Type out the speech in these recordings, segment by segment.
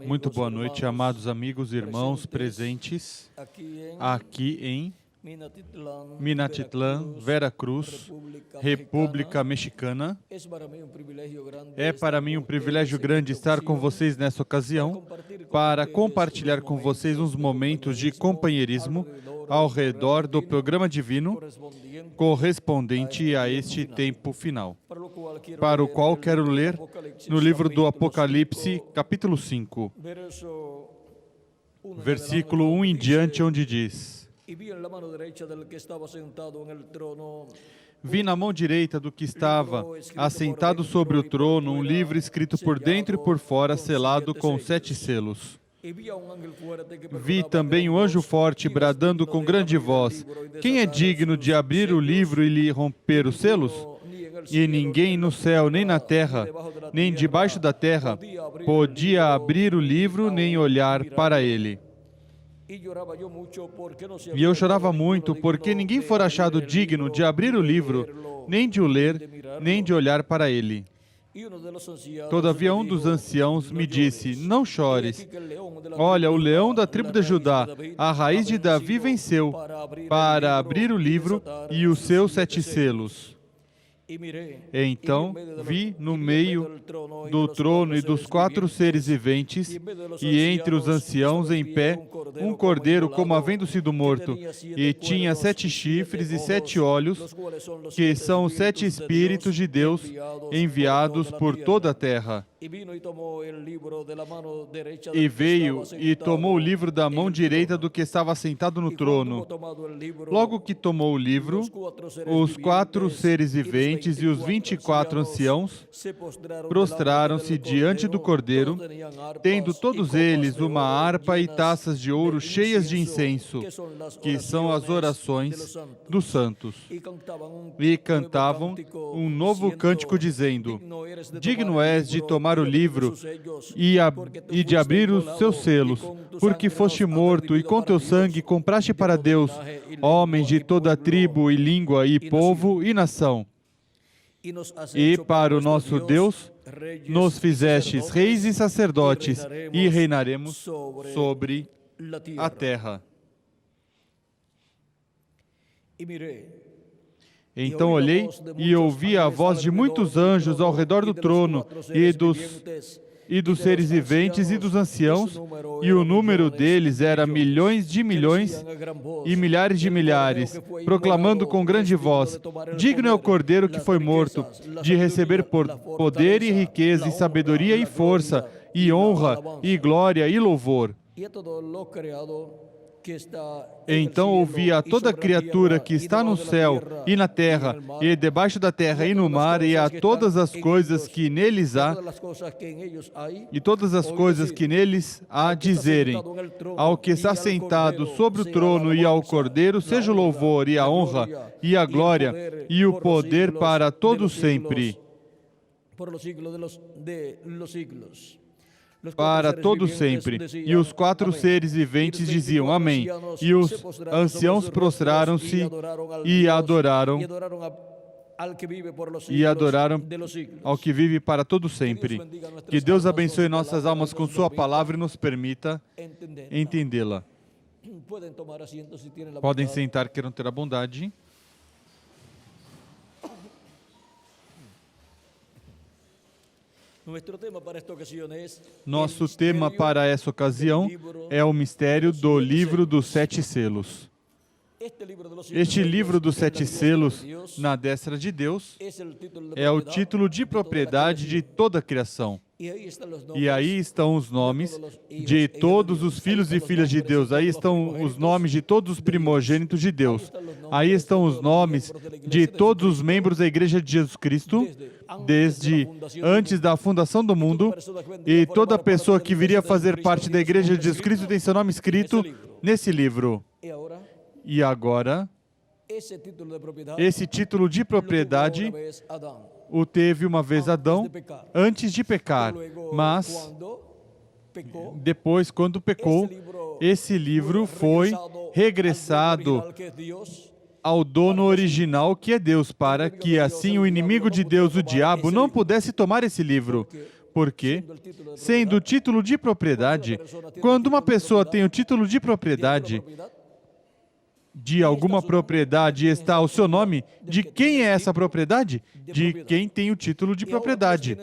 Muito boa noite, amados amigos e irmãos presentes aqui em Minatitlán, Veracruz, República Mexicana. É para mim um privilégio grande estar com vocês nessa ocasião para compartilhar com vocês uns momentos de companheirismo ao redor do programa divino correspondente a este tempo final, para o qual quero ler no livro do Apocalipse, capítulo 5, versículo 1 em diante, onde diz: Vi na mão direita do que estava assentado sobre o trono um livro escrito por dentro e por fora, selado com 7 selos. Vi também um anjo forte bradando com grande voz: Quem é digno de abrir o livro e lhe romper os selos? E ninguém no céu, nem na terra, nem debaixo da terra, podia abrir o livro nem olhar para ele. E eu chorava muito, porque ninguém fora achado digno de abrir o livro, nem de o ler, nem de olhar para ele. Todavia um dos anciãos me disse: Não chores. Olha, o leão da tribo de Judá, a raiz de Davi, venceu para abrir o livro e os seus 7 selos. Então vi no meio do trono e dos 4 seres viventes, e entre os anciãos em pé, um cordeiro como havendo sido morto, e tinha 7 chifres e 7 olhos, que são os 7 Espíritos de Deus enviados por toda a terra. E veio e tomou o livro da mão direita do que estava sentado no trono. Logo que tomou o livro, os 4 seres viventes e os 24 anciãos prostraram-se diante do Cordeiro, tendo todos eles uma harpa e taças de ouro cheias de incenso, que são as orações dos santos. E cantavam um novo cântico dizendo: Digno és de tomar o livro e de abrir os seus selos, porque foste morto e com teu sangue compraste para Deus homens de toda tribo e língua e povo e nação. E para o nosso Deus nos fizestes reis e sacerdotes, e reinaremos sobre a terra. Então olhei e ouvi a voz de muitos anjos ao redor do trono e dos seres viventes e dos anciãos, e o número deles era milhões de milhões e milhares de milhares, proclamando com grande voz: Digno é o Cordeiro que foi morto, de receber poder e riqueza e sabedoria e força, e honra e glória e louvor. Então ouvi a toda criatura que está no céu e na terra, e debaixo da terra e no mar, e a todas as coisas que neles há, e todas as coisas que neles há, dizerem: Ao que está sentado sobre o trono e ao Cordeiro seja o louvor e a honra e a glória e o poder para todos sempre. Para todos sempre. E os 4 seres viventes diziam: Amém. E os anciãos prostraram-se e adoraram ao que vive para todo sempre. Que Deus abençoe nossas almas com sua palavra e nos permita entendê-la. Podem sentar, queiram ter a bondade. Nosso tema para essa ocasião é o mistério do livro dos 7 selos. Este livro dos 7 selos, na destra de Deus, é o título de propriedade de toda a criação. E aí estão os nomes de todos os filhos e filhas de Deus. Aí estão os nomes de todos os primogênitos de Deus. Aí estão os nomes de todos os membros da Igreja de Jesus Cristo, desde antes da fundação do mundo. E toda pessoa que viria a fazer parte da Igreja de Jesus Cristo tem seu nome escrito nesse livro. E agora, esse título de propriedade o teve uma vez Adão, antes de pecar, mas depois, quando pecou, esse livro foi regressado ao dono original, que é Deus, para que assim o inimigo de Deus, o diabo, não pudesse tomar esse livro, Porque, sendo o título de propriedade, quando uma pessoa tem o título de propriedade de alguma propriedade e está o seu nome, de quem é essa propriedade? De quem tem o título de propriedade.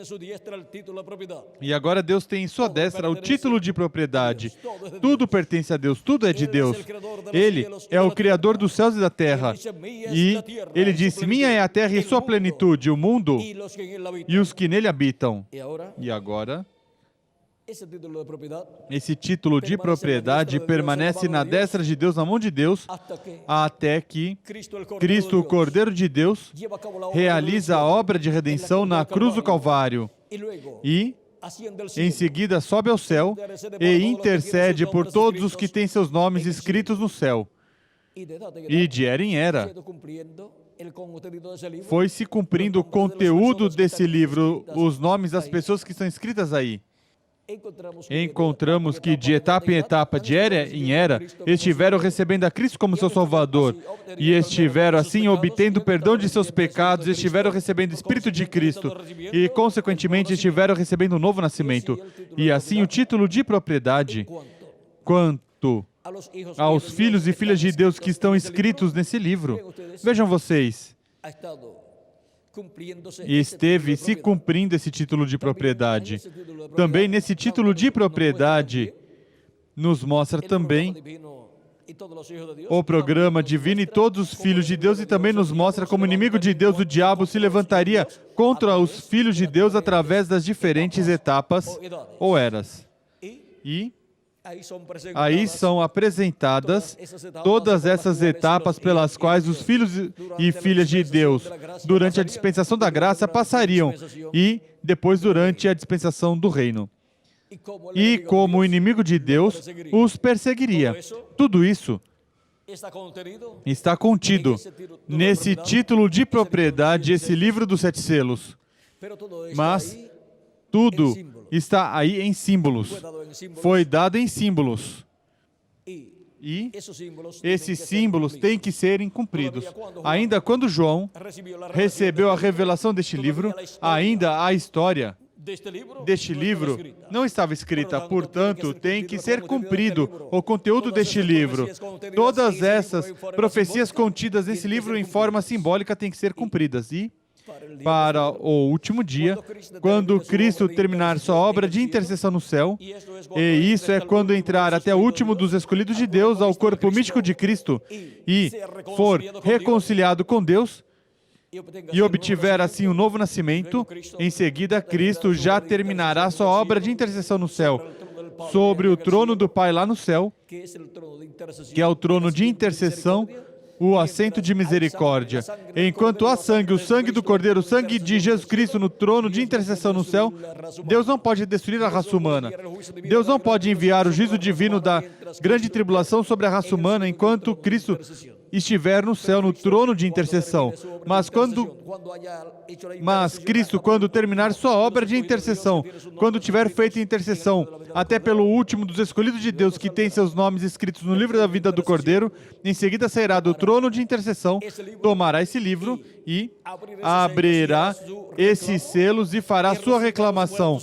E agora Deus tem em sua destra o título de propriedade. Tudo pertence a Deus, tudo é de Deus. Ele é o Criador dos céus e da terra. E Ele disse, minha é a terra e sua plenitude, o mundo e os que nele habitam. E agora, esse título de propriedade permanece na destra de Deus, na mão de Deus, até que Cristo, o Cordeiro de Deus, realiza a obra de redenção na cruz do Calvário e, em seguida, sobe ao céu e intercede por todos os que têm seus nomes escritos no céu. E de era em era, foi se cumprindo o conteúdo desse livro, os nomes das pessoas que estão escritas aí. Encontramos que de etapa em etapa, de era em era, estiveram recebendo a Cristo como seu Salvador, e estiveram assim obtendo perdão de seus pecados, estiveram recebendo o Espírito de Cristo, e consequentemente estiveram recebendo um novo nascimento. E assim o título de propriedade, quanto aos filhos e filhas de Deus que estão escritos nesse livro. Vejam vocês, esteve se cumprindo esse título de propriedade. Também nesse título de propriedade, nos mostra também o programa divino e todos os filhos de Deus, e também nos mostra como inimigo de Deus o diabo se levantaria contra os filhos de Deus através das diferentes etapas ou eras. E aí são apresentadas todas essas etapas pelas quais os filhos e filhas de Deus, durante a dispensação da graça, passariam, e depois durante a dispensação do reino. E como o inimigo de Deus os perseguiria. Tudo isso está contido nesse título de propriedade, esse livro dos 7 selos. Mas tudo está aí em símbolos. Foi dado em símbolos. E esses símbolos têm que serem cumpridos. Ainda quando João recebeu a revelação deste livro, ainda a história deste livro não estava escrita, portanto, tem que ser cumprido o conteúdo deste livro. Todas essas profecias contidas nesse livro em forma simbólica têm que ser cumpridas. E para o último dia, quando Cristo terminar sua obra de intercessão no céu, e isso é quando entrar até o último dos escolhidos de Deus ao corpo místico de Cristo e for reconciliado com Deus e obtiver assim um novo nascimento, em seguida Cristo já terminará sua obra de intercessão no céu, sobre o trono do Pai lá no céu, que é o trono de intercessão, o assento de misericórdia. Enquanto há sangue, o sangue do Cordeiro, o sangue de Jesus Cristo no trono de intercessão no céu, Deus não pode destruir a raça humana. Deus não pode enviar o juízo divino da grande tribulação sobre a raça humana enquanto Cristo estiver no céu, no trono de intercessão. Mas Cristo, quando terminar sua obra de intercessão, quando tiver feito intercessão, até pelo último dos escolhidos de Deus, que tem seus nomes escritos no livro da vida do Cordeiro, em seguida sairá do trono de intercessão, tomará esse livro e abrirá esses selos e fará sua reclamação,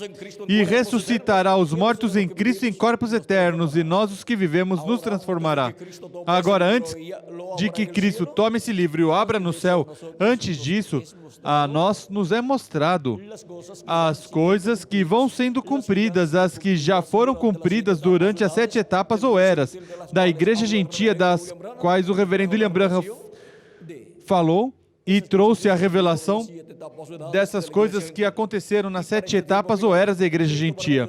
e ressuscitará os mortos em Cristo em corpos eternos, e nós, os que vivemos, nos transformará. Agora, antes de que Cristo tome esse livro e o abra no céu, antes disso, a nós nos é mostrado as coisas que vão sendo cumpridas, as que já foram cumpridas durante as 7 etapas ou eras da Igreja Gentia, das quais o reverendo William Branham falou e trouxe a revelação dessas coisas que aconteceram nas 7 etapas ou eras da Igreja Gentia.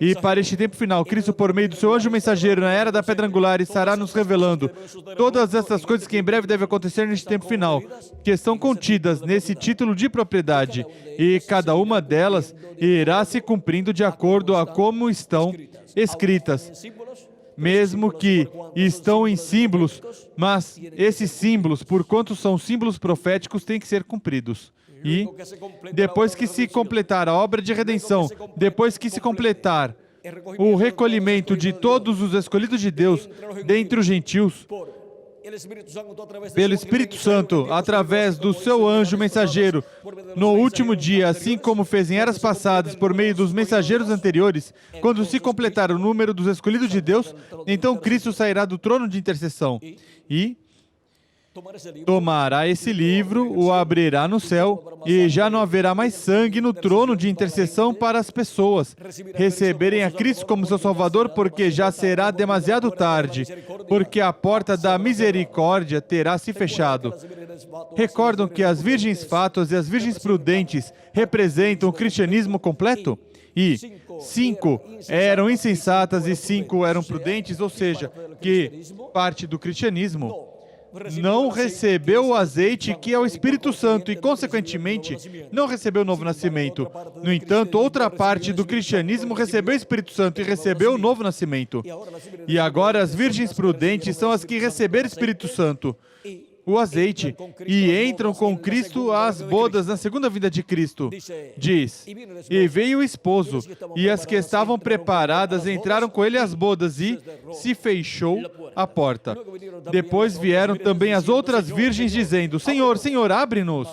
E para este tempo final, Cristo, por meio do seu anjo mensageiro na era da pedra angular, estará nos revelando todas essas coisas que em breve devem acontecer neste tempo final, que estão contidas nesse título de propriedade, e cada uma delas irá se cumprindo de acordo a como estão escritas, mesmo que estão em símbolos, mas esses símbolos, por quanto são símbolos proféticos, têm que ser cumpridos. E depois que se completar a obra de redenção, depois que se completar o recolhimento de todos os escolhidos de Deus dentre os gentios, pelo Espírito Santo, através do seu anjo mensageiro, no último dia, assim como fez em eras passadas, por meio dos mensageiros anteriores, quando se completar o número dos escolhidos de Deus, então Cristo sairá do trono de intercessão e tomará esse livro, o abrirá no céu, e já não haverá mais sangue no trono de intercessão para as pessoas receberem a Cristo como seu Salvador, porque já será demasiado tarde, porque a porta da misericórdia terá se fechado. Recordam que as virgens fátuas e as virgens prudentes representam o cristianismo completo? E 5 eram insensatas e 5 eram prudentes, ou seja, que parte do cristianismo não recebeu o azeite que é o Espírito Santo e, consequentemente, não recebeu o novo nascimento. No entanto, outra parte do cristianismo recebeu o Espírito Santo e recebeu o novo nascimento. E agora as virgens prudentes são as que receberam o Espírito Santo, o azeite, e entram com Cristo às bodas na segunda vinda de Cristo. Diz, e veio o esposo, e as que estavam preparadas entraram com ele às bodas, e se fechou a porta. Depois vieram também as outras virgens, dizendo, Senhor, Senhor, abre-nos.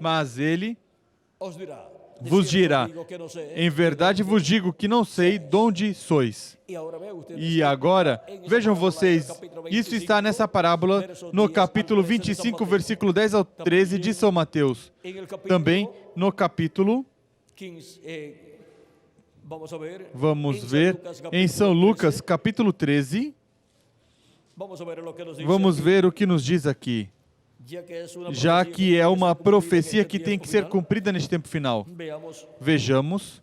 Mas ele vos dirá, em verdade vos digo que não sei de onde sois. E agora, vejam vocês, isso está nessa parábola no capítulo 25, versículo 10 ao 13 de São Mateus. Também no capítulo, vamos ver, em São Lucas, capítulo 13, vamos ver o que nos diz aqui. Já que é uma profecia que tem que ser cumprida neste tempo final. Vejamos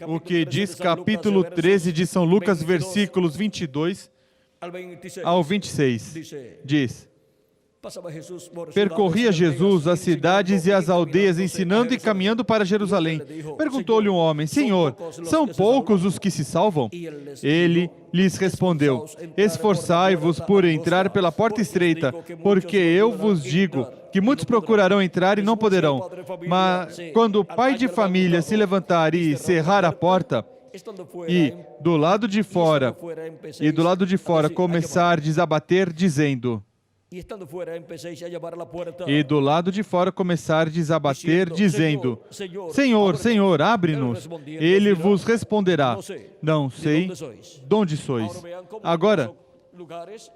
o que diz capítulo 13 de São Lucas, versículos 22 ao 26. Diz, percorria Jesus as cidades e as aldeias, ensinando e caminhando para Jerusalém. Perguntou-lhe um homem, Senhor, são poucos os que se salvam? Ele lhes respondeu, esforçai-vos por entrar pela porta estreita, porque eu vos digo que muitos procurarão entrar e não poderão. Mas quando o pai de família se levantar e cerrar a porta, e do lado de fora começar a desabater, dizendo, Senhor, Senhor, abre-nos. Ele vos responderá, não sei de onde sois.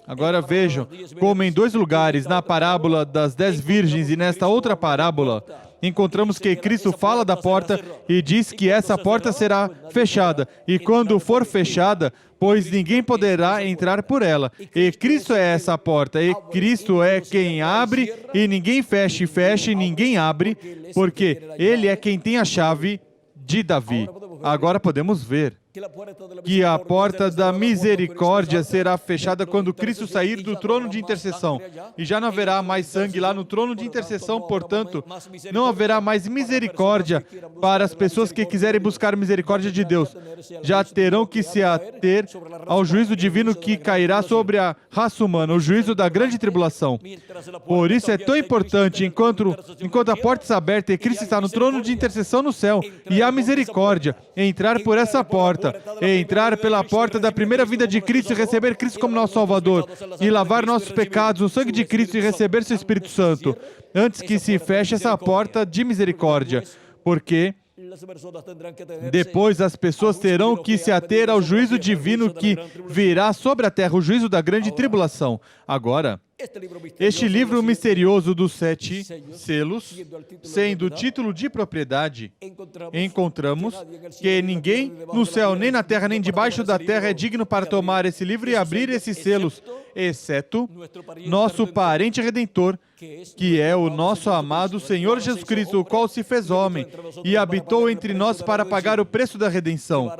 Agora vejam como em 2 lugares, na parábola das 10 virgens e nesta outra parábola, encontramos que Cristo fala da porta e diz que essa porta será fechada. E quando for fechada, pois ninguém poderá entrar por ela. E Cristo é essa porta. E Cristo é quem abre e ninguém fecha, e fecha e ninguém abre, porque Ele é quem tem a chave de Davi. Agora podemos ver que a porta da misericórdia será fechada quando Cristo sair do trono de intercessão. E já não haverá mais sangue lá no trono de intercessão, portanto, não haverá mais misericórdia para as pessoas que quiserem buscar misericórdia de Deus. Já terão que se ater ao juízo divino que cairá sobre a raça humana, o juízo da grande tribulação. Por isso é tão importante, enquanto a porta está aberta e Cristo está no trono de intercessão no céu, e há misericórdia, entrar por essa porta, entrar pela porta da primeira vinda de Cristo e receber Cristo como nosso Salvador, e lavar nossos pecados no sangue de Cristo e receber seu Espírito Santo, antes que se feche essa porta de misericórdia, porque depois as pessoas terão que se ater ao juízo divino que virá sobre a terra, o juízo da grande tribulação. Agora, este livro misterioso dos 7 selos, sendo o título de propriedade, encontramos que ninguém no céu, nem na terra, nem debaixo da terra é digno para tomar esse livro e abrir esses selos, exceto nosso parente redentor, que é o nosso amado Senhor Jesus Cristo, o qual se fez homem e habitou entre nós para pagar o preço da redenção,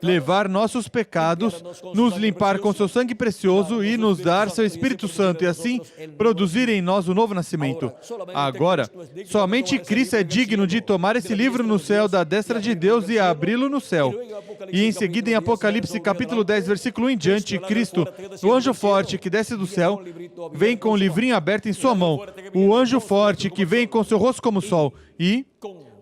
levar nossos pecados, nos limpar com seu sangue precioso e nos dar seu Espírito Santo, e assim produzir em nós o novo nascimento. Agora, somente Cristo é digno de tomar esse livro no céu da destra de Deus e abri-lo no céu. E em seguida, em Apocalipse capítulo 10, versículo 1 em diante, Cristo, o anjo forte que desce do céu, vem com o livrinho aberto em sua mão. O anjo forte que vem com seu rosto como o sol, e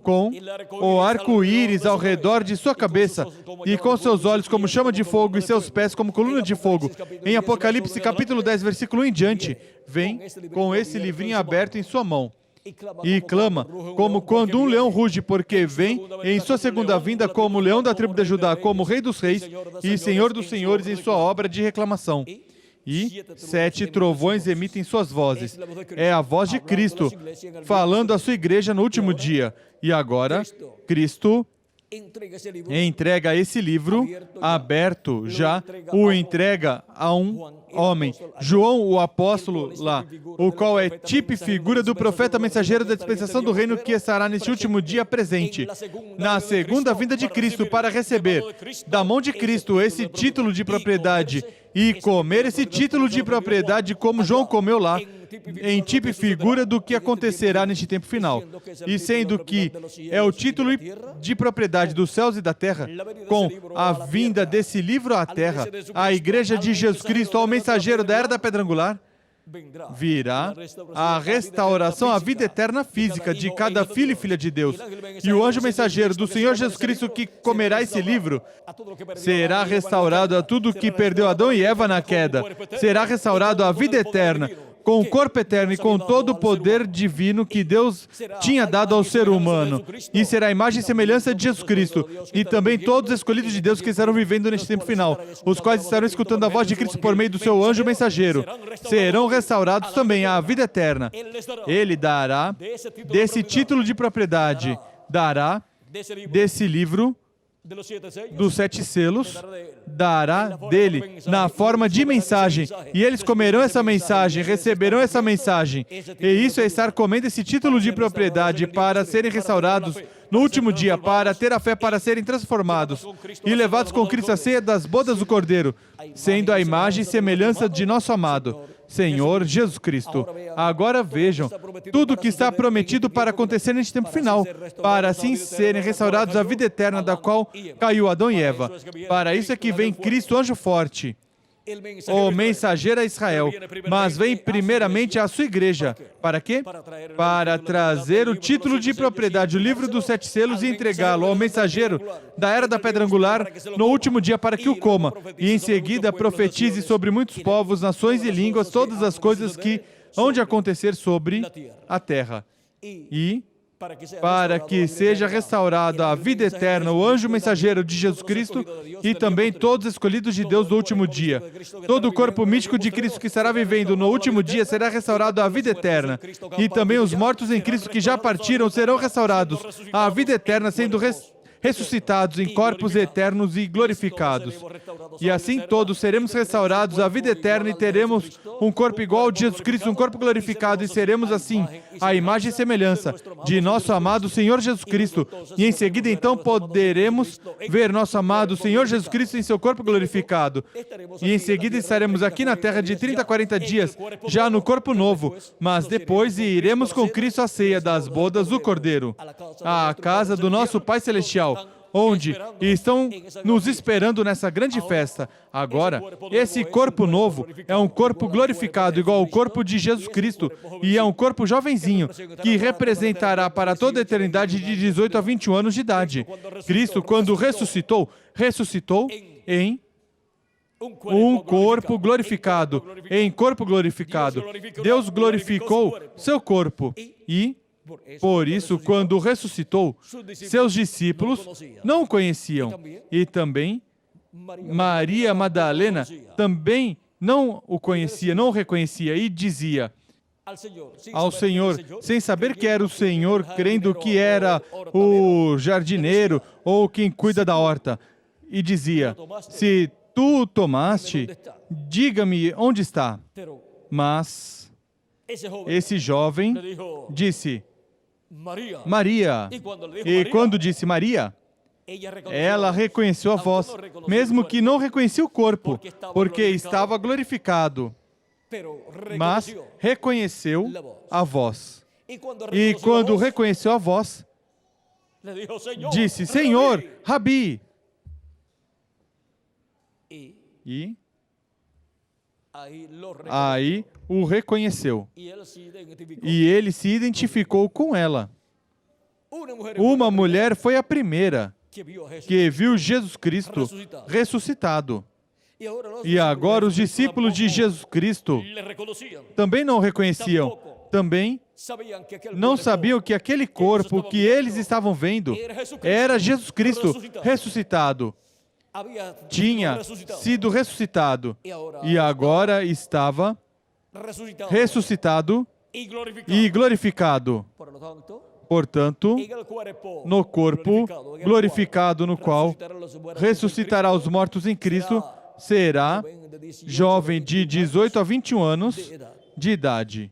com o arco-íris ao redor de sua cabeça, e com seus olhos como chama de fogo, e seus pés como coluna de fogo. Em Apocalipse, capítulo 10, versículo 1 em diante, vem com esse livrinho aberto em sua mão, e clama, como quando um leão ruge, porque vem em sua segunda vinda como leão da tribo de Judá, como rei dos reis e senhor dos senhores em sua obra de reclamação. E 7 trovões emitem suas vozes. É a voz de Cristo falando à sua igreja no último dia. E agora, Cristo entrega esse livro aberto já, o entrega a um homem, João o apóstolo lá, o qual é tipo e figura do profeta mensageiro da dispensação do reino que estará neste último dia presente, na segunda vinda de Cristo, para receber da mão de Cristo esse título de propriedade e comer esse título de propriedade como João comeu lá, em tipo e figura do que acontecerá neste tempo final. E sendo que é o título de propriedade dos céus e da terra, com a vinda desse livro à terra, a igreja de Jesus Cristo, ao mensageiro da era da pedra angular, virá a restauração, a vida eterna física de cada filho e filha de Deus. E o anjo mensageiro do Senhor Jesus Cristo que comerá esse livro será restaurado a tudo que perdeu Adão e Eva na queda. Será restaurado a vida eterna, com o corpo eterno e com todo o poder divino que Deus tinha dado ao ser humano. E será a imagem e semelhança de Jesus Cristo. E também todos os escolhidos de Deus que estarão vivendo neste tempo final, os quais estarão escutando a voz de Cristo por meio do seu anjo mensageiro, serão restaurados também à vida eterna. Ele dará desse título de propriedade, dará desse livro dos 7 selos, dará dele na forma de mensagem, e eles comerão essa mensagem, receberão essa mensagem, e isso é estar comendo esse título de propriedade para serem restaurados no último dia, para ter a fé, para serem transformados e levados com Cristo à ceia das bodas do Cordeiro, sendo a imagem e semelhança de nosso amado Senhor Jesus Cristo. Agora vejam tudo o que está prometido para acontecer neste tempo final, para assim serem restaurados à vida eterna da qual caiu Adão e Eva. Para isso é que vem Cristo, anjo forte, o mensageiro a Israel, mas vem primeiramente à sua igreja. Para quê? Para trazer o título de propriedade, o livro dos 7 selos, e entregá-lo ao mensageiro da era da pedra angular no último dia para que o coma, e em seguida profetize sobre muitos povos, nações e línguas todas as coisas que hão de acontecer sobre a terra. E para que seja restaurada a vida eterna, o anjo mensageiro de Jesus Cristo e também todos os escolhidos de Deus do último dia. Todo o corpo místico de Cristo que estará vivendo no último dia será restaurado à vida eterna. E também os mortos em Cristo que já partiram serão restaurados à vida eterna, sendo ressuscitados em corpos eternos e glorificados. E assim todos seremos restaurados à vida eterna e teremos um corpo igual ao de Jesus Cristo, um corpo glorificado, e seremos assim a imagem e semelhança de nosso amado Senhor Jesus Cristo. E em seguida então poderemos ver nosso amado Senhor Jesus Cristo em seu corpo glorificado. E em seguida estaremos aqui na terra de 30 a 40 dias, já no corpo novo, mas depois iremos com Cristo à ceia das bodas do Cordeiro, à casa do nosso Pai Celestial, onde estão nos esperando nessa grande festa. Agora, esse corpo novo é um corpo glorificado, igual ao corpo de Jesus Cristo, e é um corpo jovenzinho, que representará para toda a eternidade de 18 a 21 anos de idade. Cristo, quando ressuscitou em um corpo glorificado. Em corpo glorificado. Deus glorificou seu corpo. E por isso, quando ressuscitou, seus discípulos não o conheciam. E também Maria Madalena também não o conhecia, não o reconhecia, e dizia ao Senhor, sem saber que era o Senhor, crendo que era o jardineiro ou quem cuida da horta, e dizia: se tu o tomaste, diga-me onde está. Mas esse jovem disse: Maria. E quando disse Maria, ela reconheceu a voz, mesmo que não reconhecia o corpo, porque estava glorificado, mas reconheceu a voz. E quando reconheceu a voz, disse: Senhor, Rabi. E aí o reconheceu. E ele se identificou com ela. Uma mulher foi a primeira que viu Jesus Cristo ressuscitado. E agora os discípulos de Jesus Cristo também não o reconheciam, também não sabiam que aquele corpo que eles estavam vendo era Jesus Cristo ressuscitado. Tinha sido ressuscitado e agora estava ressuscitado e glorificado. Portanto, no corpo glorificado no qual ressuscitará os mortos em Cristo, será jovem de 18 a 21 anos de idade.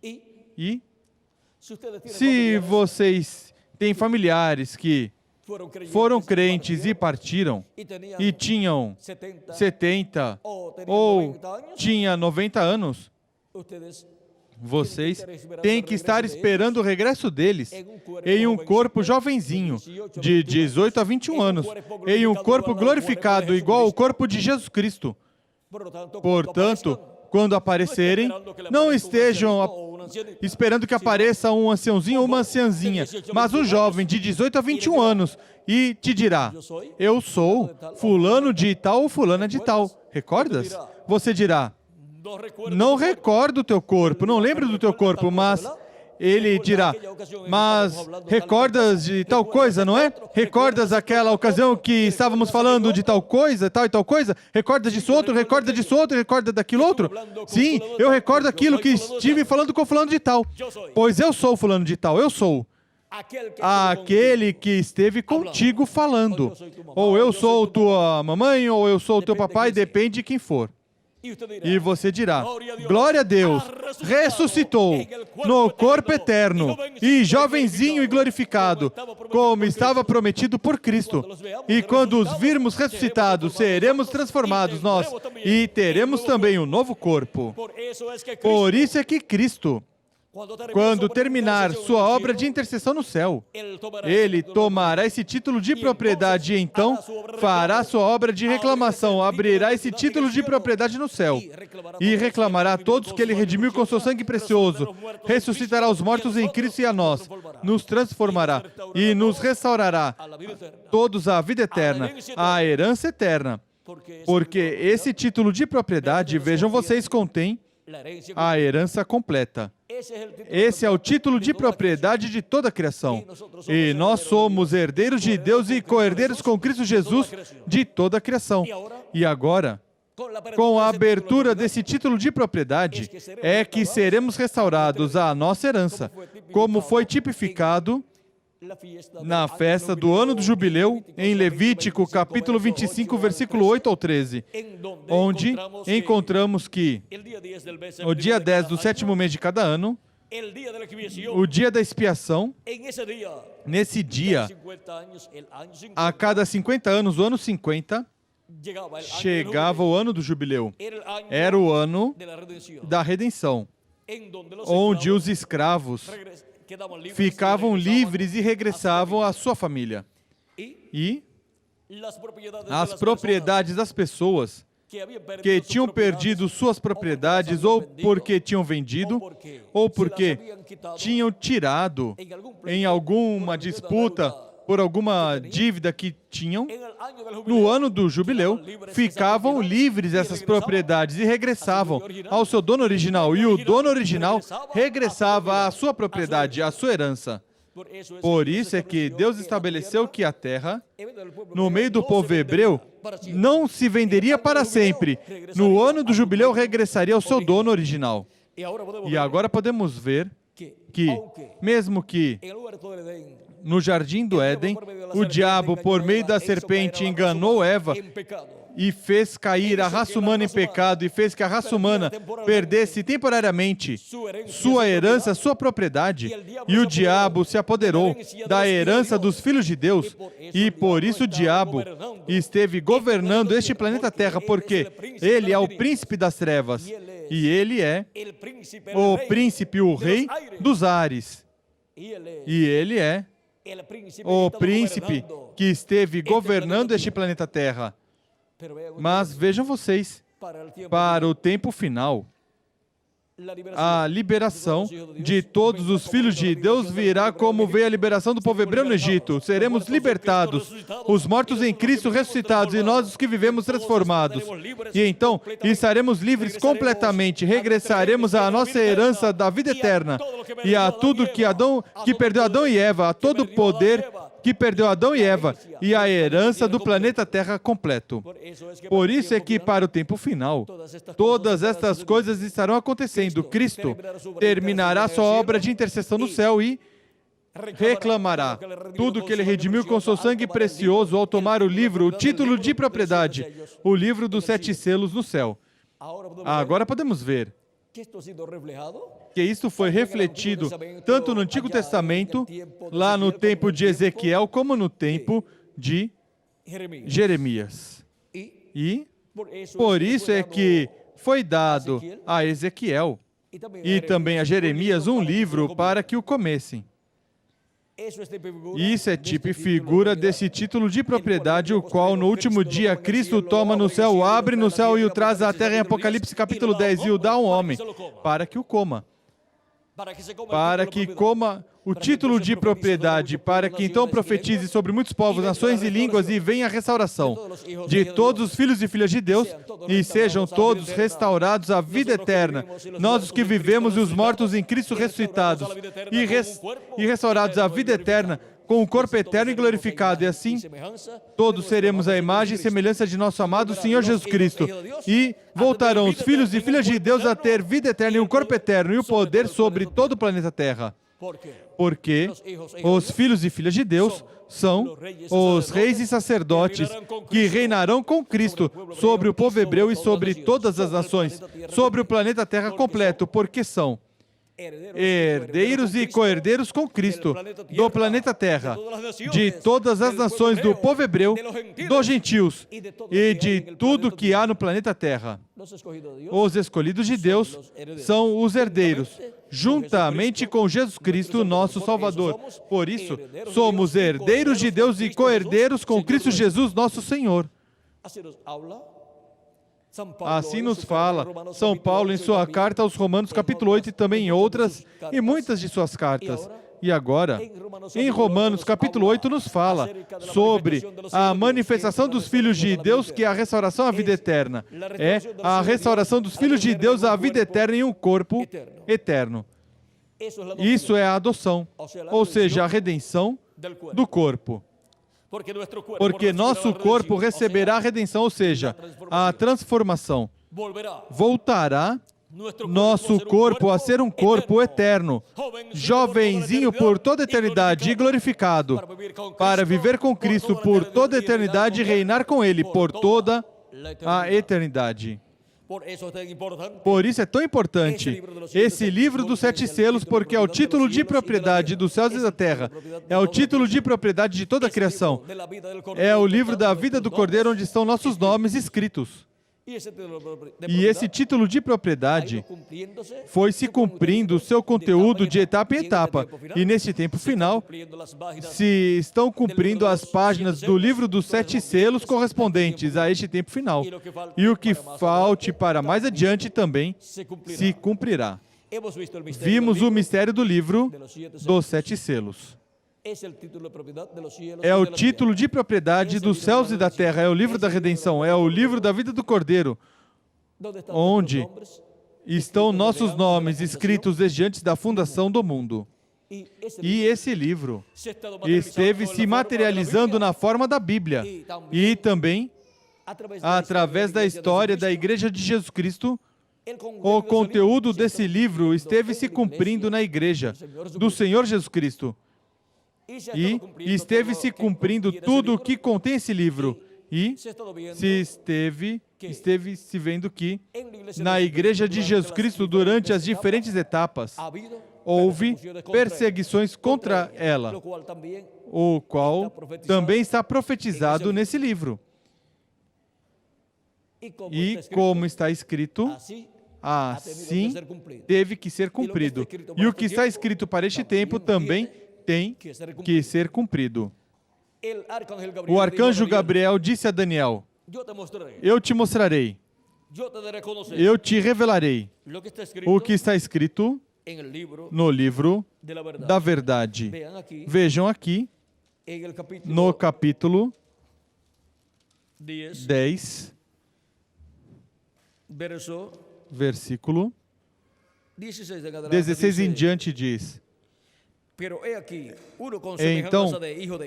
E se vocês têm familiares que foram crentes e partiram, e tinham 70 ou tinha 90 anos, vocês têm que estar esperando o regresso deles em um corpo jovenzinho, de 18 a 21 anos, em um corpo glorificado, igual ao corpo de Jesus Cristo. Portanto, quando aparecerem, não estejam esperando que apareça um anciãozinho ou uma anciãzinha, mas um jovem de 18 a 21 anos e te dirá: eu sou fulano de tal ou fulana de tal. Recordas? Você dirá: não recordo o teu corpo, não lembro do teu corpo, mas ele dirá: mas recordas de tal coisa, não é? Recordas aquela ocasião que estávamos falando de tal coisa, tal e tal coisa? Recordas disso outro, recorda disso outro, recorda daquilo outro? Sim, eu recordo aquilo que estive falando com fulano de tal. Pois eu sou fulano de tal, eu sou aquele que esteve contigo falando. Ou eu sou tua mamãe, ou eu sou teu papai, depende de quem for. E você dirá: glória a Deus, ressuscitou no corpo eterno e jovenzinho e glorificado, como estava prometido por Cristo. E quando os virmos ressuscitados, seremos transformados nós e teremos também um novo corpo. Por isso é que Cristo, quando terminar sua obra de intercessão no céu, ele tomará esse título de propriedade e então fará sua obra de reclamação, abrirá esse título de propriedade no céu e reclamará a todos que ele redimiu com seu sangue precioso, ressuscitará os mortos em Cristo e a nós, nos transformará e nos restaurará todos à vida eterna, à herança eterna. Porque esse título de propriedade, vejam vocês, contém a herança completa. Esse é o título de propriedade de toda a criação. E nós somos herdeiros de Deus e co-herdeiros com Cristo Jesus de toda a criação. E agora, com a abertura desse título de propriedade, é que seremos restaurados à nossa herança, como foi tipificado na festa do ano do jubileu, em Levítico, capítulo 25, versículo 8 ao 13, onde encontramos que o dia 10 do sétimo mês de cada ano, o dia da expiação, nesse dia, a cada 50 anos, o ano 50, chegava o ano do jubileu. Era o ano da redenção, onde os escravos ficavam livres e regressavam à sua família. E as propriedades das pessoas que tinham perdido suas propriedades, ou porque tinham vendido, ou porque tinham tirado em alguma disputa por alguma dívida que tinham, no ano do jubileu, ficavam livres essas propriedades e regressavam ao seu dono original. E o dono original regressava à sua propriedade, à sua herança. Por isso é que Deus estabeleceu que a terra, no meio do povo hebreu, não se venderia para sempre. No ano do jubileu, regressaria ao seu dono original. E agora podemos ver que, mesmo que no jardim do Éden, o diabo, por meio da serpente, enganou Eva e fez cair a raça humana em pecado e fez que a raça humana perdesse temporariamente sua herança, sua propriedade, e o diabo se apoderou da herança dos filhos de Deus, e por isso o diabo esteve governando este planeta Terra, porque ele é o príncipe das trevas, e ele é o príncipe, o rei dos ares, e ele é o príncipe que esteve governando este planeta Terra. Mas vejam vocês, para o tempo final, a liberação de todos os filhos de Deus virá como veio a liberação do povo hebreu no Egito. Seremos libertados, os mortos em Cristo ressuscitados e nós os que vivemos transformados. E então estaremos livres completamente, regressaremos à nossa herança da vida eterna e a tudo que perdeu Adão e Eva, a todo o poder que perdeu Adão e Eva e a herança do planeta Terra completo. Por isso é que para o tempo final, todas estas coisas estarão acontecendo. Cristo terminará sua obra de intercessão no céu e reclamará tudo que ele redimiu com seu sangue precioso ao tomar o livro, o título de propriedade, o livro dos 7 selos no céu. Agora podemos ver que isto foi refletido tanto no Antigo Testamento, lá no tempo de Ezequiel, como no tempo de Jeremias. E por isso é que foi dado a Ezequiel e também a Jeremias um livro para que o comessem. Isso é tipo e figura desse título de propriedade, o qual no último dia Cristo toma no céu, o abre no céu e o traz à terra em Apocalipse capítulo 10 e o dá a um homem para que o coma. Para que coma o título de propriedade, para que então profetize sobre muitos povos, nações e línguas e venha a restauração de todos os filhos e filhas de Deus e sejam todos restaurados à vida eterna. Nós os que vivemos e os mortos em Cristo ressuscitados e restaurados à vida eterna com o corpo eterno e glorificado, e assim todos seremos a imagem e semelhança de nosso amado Senhor Jesus Cristo, e voltarão os filhos e filhas de Deus a ter vida eterna e um corpo eterno e o poder sobre todo o planeta Terra. Porque os filhos e filhas de Deus são os reis e sacerdotes que reinarão com Cristo sobre o povo hebreu e sobre todas as nações, sobre o planeta Terra completo, porque são herdeiros e co-herdeiros com Cristo do planeta Terra, de todas as nações do povo hebreu, dos gentios e de tudo que há no planeta Terra. Os escolhidos de Deus são os herdeiros, juntamente com Jesus Cristo, nosso Salvador. Por isso, somos herdeiros de Deus e co-herdeiros com Cristo Jesus, nosso Senhor. Assim nos fala São Paulo em sua carta aos Romanos, capítulo 8, e também em outras e muitas de suas cartas. E agora, em Romanos, capítulo 8, nos fala sobre a manifestação dos filhos de Deus, que é a restauração à vida eterna. É a restauração dos filhos de Deus à vida eterna em um corpo eterno. Isso é a adoção, ou seja, a redenção do corpo. Porque nosso corpo receberá a redenção, ou seja, a transformação. Voltará nosso corpo a ser um corpo eterno, jovenzinho por toda a eternidade e glorificado, para viver com Cristo por toda a eternidade e reinar com Ele por toda a eternidade. Por isso é tão importante esse livro dos 7 selos, porque é o título de propriedade dos céus e da terra, é o título de propriedade de toda a criação, é o livro da vida do Cordeiro onde estão nossos nomes escritos. E esse título de propriedade foi se cumprindo o seu conteúdo de etapa em etapa. E nesse tempo final, se estão cumprindo as páginas do livro dos 7 selos correspondentes a este tempo final. E o que falte para mais adiante também se cumprirá. Vimos o mistério do livro dos 7 selos. É o título de propriedade dos céus e da terra, é o livro da redenção, é o livro da vida do Cordeiro, onde estão nossos nomes escritos desde antes da fundação do mundo. E esse livro esteve se materializando na forma da Bíblia e também, através da história da Igreja de Jesus Cristo, o conteúdo desse livro esteve se cumprindo na Igreja do Senhor Jesus Cristo. E esteve se cumprindo tudo o que contém esse livro. E esteve se vendo que na Igreja de Jesus Cristo, durante as diferentes etapas, houve perseguições contra ela, o qual também está profetizado nesse livro. E como está escrito, assim teve que ser cumprido. E o que está escrito para este tempo também tem que ser cumprido. O arcanjo Gabriel disse a Daniel: eu te mostrarei eu te revelarei o que está escrito no livro da verdade. Vejam aqui, no capítulo 10, versículo 16 em diante diz: então,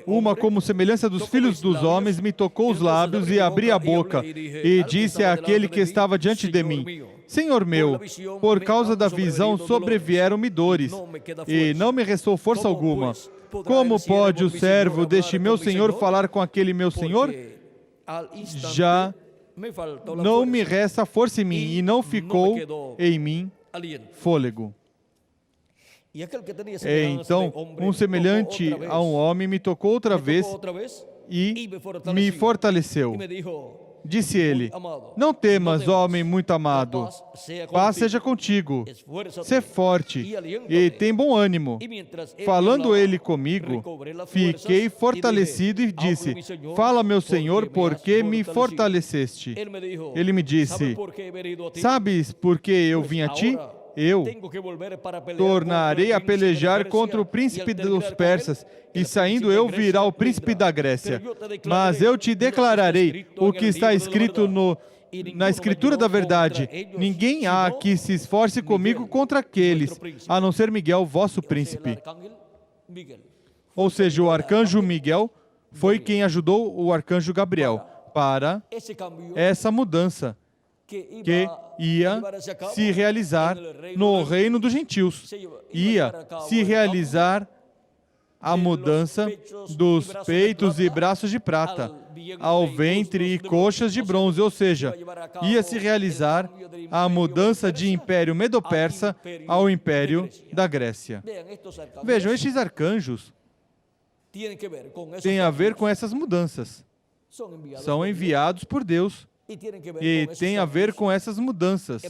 uma como semelhança dos filhos dos homens me tocou os lábios e abri a boca, e disse àquele que estava diante de mim: Senhor meu, por causa da visão sobrevieram-me dores, e não me restou força alguma. Como pode o servo deste meu senhor falar com aquele meu senhor? Já não me resta força em mim, e não ficou em mim fôlego. Então, um semelhante a um homem me tocou outra vez e me fortaleceu. Disse ele: não temas, homem muito amado, paz seja contigo, sê forte e tem bom ânimo. Falando ele comigo, fiquei fortalecido e disse: fala, meu Senhor, por que me fortaleceste? Ele me disse: sabes por que eu vim a ti? Eu tornarei a pelejar contra o príncipe dos persas, e saindo eu virá o príncipe da Grécia. Mas eu te declararei o que está escrito na Escritura da verdade. Ninguém há que se esforce comigo contra aqueles, a não ser Miguel, vosso príncipe. Ou seja, o arcanjo Miguel foi quem ajudou o arcanjo Gabriel para essa mudança que ia se realizar no reino dos gentios. Ia se realizar a mudança dos peitos e braços de prata ao ventre e coxas de bronze, ou seja, ia se realizar a mudança de império medo-persa ao império da Grécia. Vejam, estes arcanjos têm a ver com essas mudanças. São enviados por Deus. E tem a ver com essas mudanças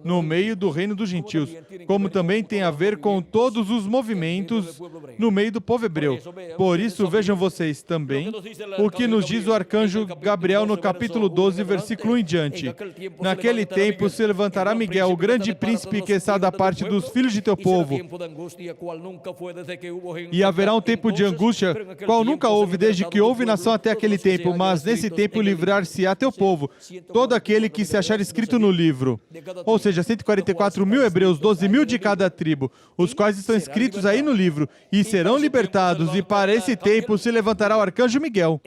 no meio do reino dos gentios, como também tem a ver com todos os movimentos no meio do povo hebreu. Por isso, vejam vocês também o que nos diz o arcanjo Gabriel no capítulo 12, versículo 1 em diante. Naquele tempo se levantará Miguel, o grande príncipe que está da parte dos filhos de teu povo. E haverá um tempo de angústia, qual nunca houve desde que houve nação até aquele tempo, mas nesse tempo livrar-se-á teu povo, todo aquele que se achar escrito no livro. Ou seja, 144 mil hebreus, 12 mil de cada tribo, os quais estão escritos aí no livro, e serão libertados, e para esse tempo se levantará o arcanjo Miguel,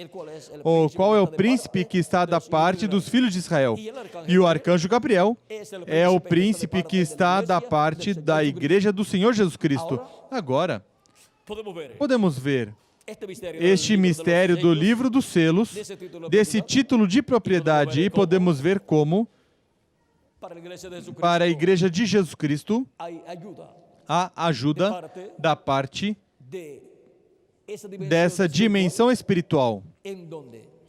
o qual é o príncipe que está da parte dos filhos de Israel. E o arcanjo Gabriel é o príncipe que está da parte da igreja do Senhor Jesus Cristo. Agora, podemos ver este mistério do livro dos selos, desse título de propriedade, e podemos ver como, para a igreja de Jesus Cristo, há ajuda da parte dessa dimensão espiritual,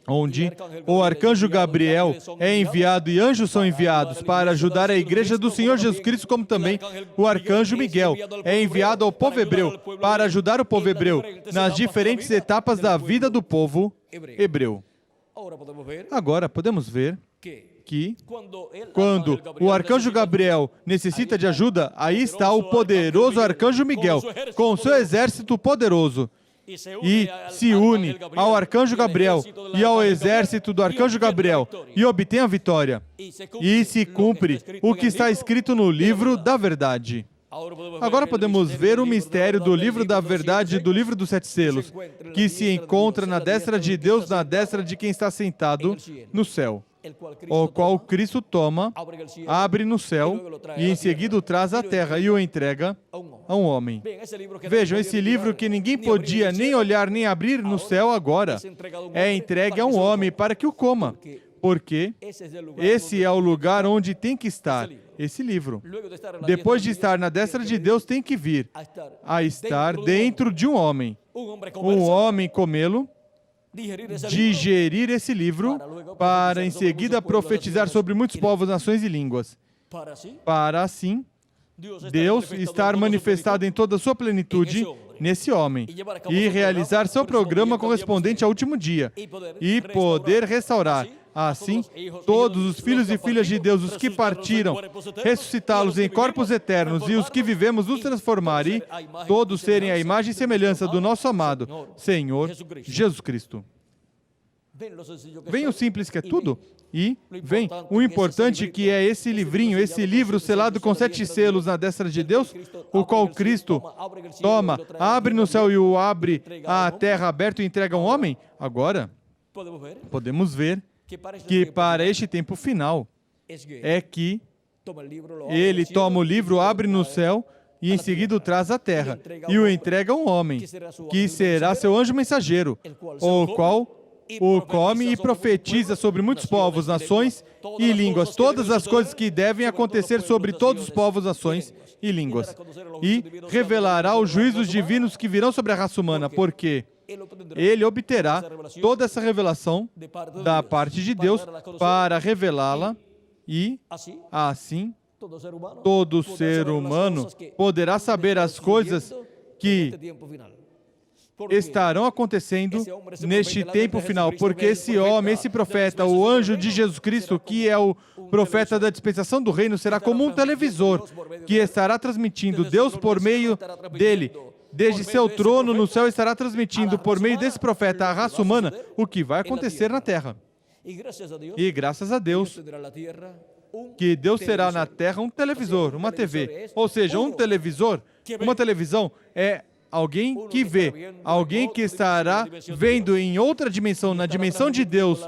onde o arcanjo Gabriel é enviado e anjos são enviados para ajudar a igreja do Senhor Jesus Cristo, como também o arcanjo Miguel é enviado ao povo hebreu para ajudar o povo hebreu nas diferentes etapas da vida do povo hebreu. Agora podemos ver que quando o arcanjo Gabriel necessita de ajuda, aí está o poderoso arcanjo Miguel com o seu exército poderoso, e se une ao arcanjo Gabriel e ao exército do arcanjo Gabriel e obtém a vitória. E se cumpre o que está escrito no livro da verdade. Agora podemos ver o mistério do livro da verdade e do livro dos 7 selos, que se encontra na destra de Deus, na destra de quem está sentado no céu, o qual Cristo toma, abre no céu e em seguida o traz à terra e o entrega a um homem. Vejam, esse livro que ninguém podia nem olhar nem abrir no céu agora é entregue a um homem para que o coma, porque esse é o lugar onde tem que estar esse livro. Depois de estar na destra de Deus, tem que vir a estar dentro de um homem. Um homem comê-lo, digerir esse livro, para em seguida profetizar sobre muitos povos, nações e línguas, para assim Deus estar manifestado em toda a sua plenitude nesse homem e realizar seu programa correspondente ao último dia e poder restaurar Assim, todos os filhos e filhas de Deus, os que partiram, ressuscitá-los em corpos eternos e os que vivemos nos transformar e todos serem a imagem e semelhança do nosso amado Senhor Jesus Cristo. Vem o simples que é tudo e vem o importante que é esse livrinho, esse livro selado com 7 selos na destra de Deus, o qual Cristo toma, abre no céu e o abre à terra aberto e entrega a um homem. Agora, podemos ver que para este tempo final é que ele toma o livro, abre no céu e em seguida o traz à terra e o entrega a um homem, que será seu anjo mensageiro, o qual o come e profetiza sobre muitos povos, nações e línguas, todas as coisas que devem acontecer sobre todos os povos, nações e línguas. E revelará os juízos divinos que virão sobre a raça humana, porque ele obterá toda essa revelação da parte de Deus para revelá-la e, assim, todo ser humano poderá saber as coisas que estarão acontecendo neste tempo final, porque esse homem, esse profeta, o anjo de Jesus Cristo, que é o profeta da dispensação do reino, será como um televisor que estará transmitindo Deus por meio dele. Desde seu trono no céu estará transmitindo por meio desse profeta à raça humana o que vai acontecer na terra. E graças a Deus, que Deus terá na terra um televisor, uma TV. Ou seja, um televisor, uma televisão é alguém que vê, alguém que estará vendo em outra dimensão, na dimensão de Deus,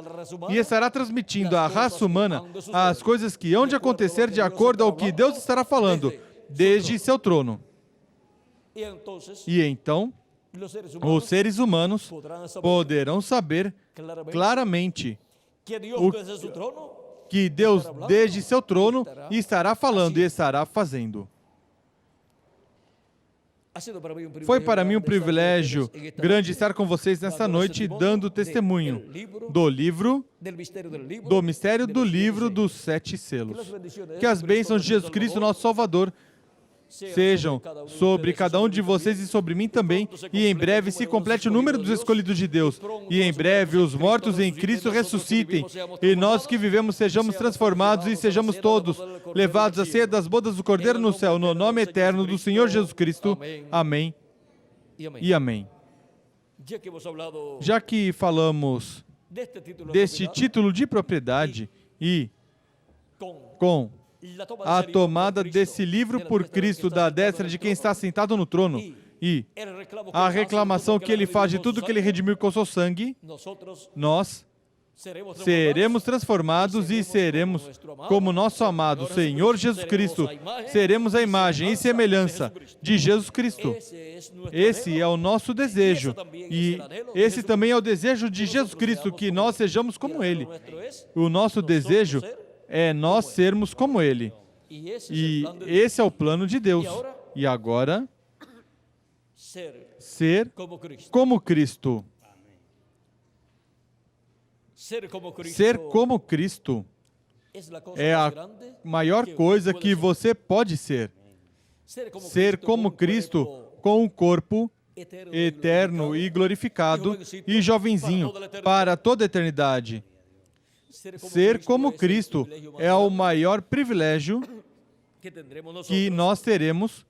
e estará transmitindo à raça humana as coisas que hão de acontecer de acordo ao que Deus estará falando, desde seu trono. E então, os seres humanos poderão saber claramente o que Deus, desde seu trono, estará falando e estará fazendo. Foi para mim um privilégio grande estar com vocês nesta noite, dando testemunho do livro, do mistério do livro dos 7 selos. Que as bênçãos de Jesus Cristo, nosso Salvador, sejam sobre cada um de vocês e sobre mim também, e em breve se complete o número dos escolhidos de Deus, e em breve os mortos em Cristo ressuscitem, e nós que vivemos sejamos transformados e sejamos todos levados à ceia das bodas do Cordeiro no céu, no nome eterno do Senhor Jesus Cristo. Amém e amém. Já que falamos deste título de propriedade e com a tomada desse livro por Cristo da destra de quem está sentado no trono e a reclamação que ele faz de tudo que ele redimiu com seu sangue, nós seremos transformados e seremos como nosso amado Senhor Jesus Cristo. Seremos a imagem e semelhança de Jesus Cristo. Esse é o nosso desejo e esse também é o desejo de Jesus Cristo, que nós sejamos como Ele. O nosso desejo é nós sermos como Ele. E esse é o plano de Deus. E agora, ser como Cristo. Ser como Cristo é a maior coisa que você pode ser. Ser como Cristo com um corpo eterno e glorificado e jovenzinho para toda a eternidade. Ser como Cristo é o maior privilégio que nós teremos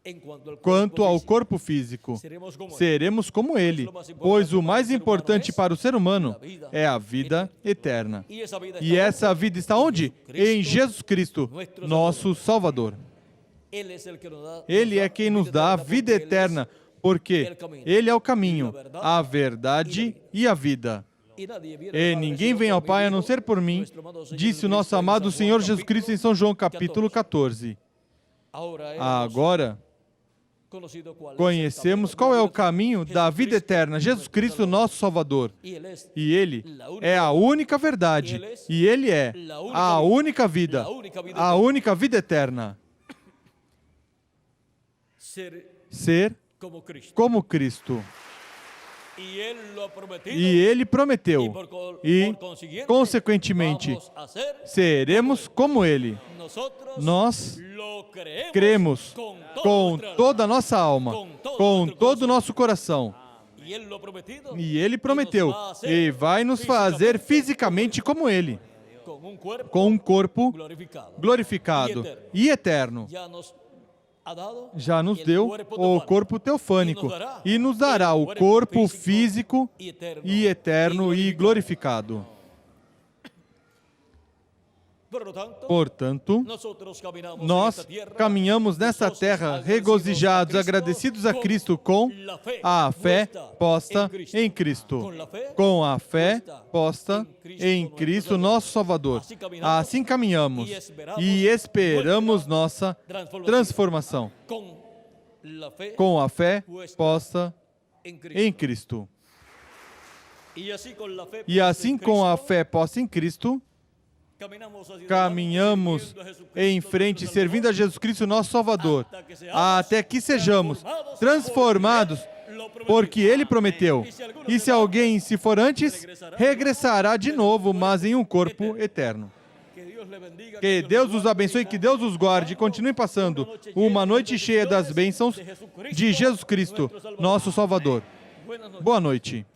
quanto ao corpo físico. Seremos como Ele, pois o mais importante para o ser humano é a vida eterna. E essa vida está onde? Em Jesus Cristo, nosso Salvador. Ele é quem nos dá a vida eterna, porque Ele é o caminho, a verdade e a vida. E ninguém vem ao Pai a não ser por mim, disse o nosso amado Senhor Jesus Cristo em São João capítulo 14. Agora, conhecemos qual é o caminho da vida eterna, Jesus Cristo, nosso Salvador. E Ele é a única verdade, e Ele é a única vida eterna. Ser como Cristo. E Ele prometeu, e, consequentemente, seremos como Ele. Nós cremos com toda a nossa alma, com todo o nosso coração. E Ele prometeu, e vai nos fazer fisicamente como Ele. com um corpo glorificado e eterno. Já nos deu o corpo teofânico e nos dará o corpo físico e eterno e glorificado. Portanto, nós caminhamos nessa terra regozijados, agradecidos a Cristo com a fé posta em Cristo. Com a fé posta em Cristo, nosso Salvador. Assim caminhamos e esperamos nossa transformação. Com a fé posta em Cristo. E assim, com a fé posta em Cristo, caminhamos em frente, servindo a Jesus Cristo, nosso Salvador, até que sejamos transformados, porque Ele prometeu. E se alguém se for antes, regressará de novo, mas em um corpo eterno. Que Deus os abençoe, que Deus os guarde e continue passando uma noite cheia das bênçãos de Jesus Cristo, nosso Salvador. Boa noite.